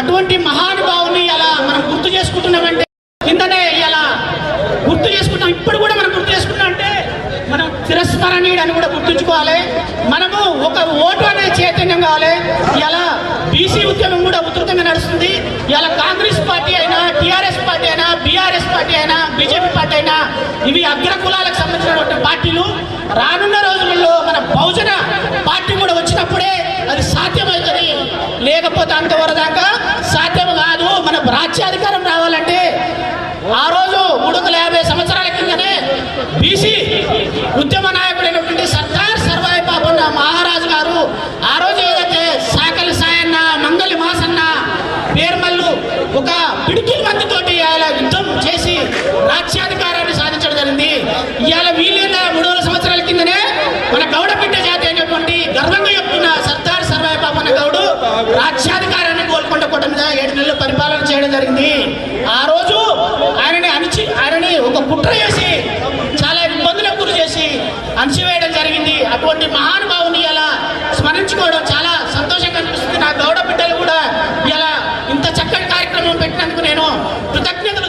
అటువంటి మహానుభావుని అలా మనం గుర్తు చేసుకుంటున్నామంటే కిందనే ఇలా గుర్తు చేసుకుంటాం. ఇప్పుడు కూడా మనం గుర్తు చేసుకుంటాం అంటే మనం చిరస్మరణీయుడు అని కూడా గుర్తుంచుకోవాలి. మనము ఒక ఓటు అనే చైతన్యం కావాలి. ఇలా బీసీ ఉద్యమం కూడా ఉధృతంగా నడుస్తుంది. ఇలా కాంగ్రెస్ పార్టీ అయినా, టీఆర్ఎస్ పార్టీ అయినా, బీఆర్ఎస్ పార్టీ అయినా, బీజేపీ పార్టీ అయినా, ఇవి అగ్రకులాలకు సంబంధించినటువంటి పార్టీలు. రానున్న రోజులలో మన బహుజన పార్టీ కూడా వచ్చినప్పుడే అది సాధ్యమవుతుంది, లేకపోతే అంతవరకు దాకా సాధ్యం కాదు. మన రాజ్యాధికారం రావాలంటే ఆ రోజు 350 సంవత్సరాల కిందనే బీసీ ఉద్యమ నాయకుడైనటువంటి సర్దార్ సర్వాయి పాపన్న మహారాజు గారు ఆ రోజు ఏదైతే సాకలి సాయన్న, మంగలి మాసన్న, పేర్మల్లు ఒక పిడికిల మందితోటి అలా యుద్ధం చేసి రాజ్యాధికారాన్ని సాధించడం జరిగింది. ఇవాళ వీళ్ళ 300 సంవత్సరాల కిందనే మన గౌడ బిడ్డ జాతి అయినటువంటి గర్వంగా చెప్తున్న సర్దార్ సర్వాయి పాపన్న గౌడు రాజ్యాధికారాన్ని గోల్కొండ కోట మీద 7 నెలలు పరిపాలన చేయడం జరిగింది. ఆ రోజు ఆయనని ఒక కుట్ర చేసి చాలా ఇబ్బందులకు గురి చేసి అణచివేయడం జరిగింది. అటువంటి మహానుభావుని ఇలా స్మరించుకోవడం చాలా సంతోషంగా అనిపిస్తుంది. నా గౌడ బిడ్డలు కూడా ఇలా ఇంత చక్కటి కార్యక్రమం పెట్టినందుకు నేను కృతజ్ఞతలు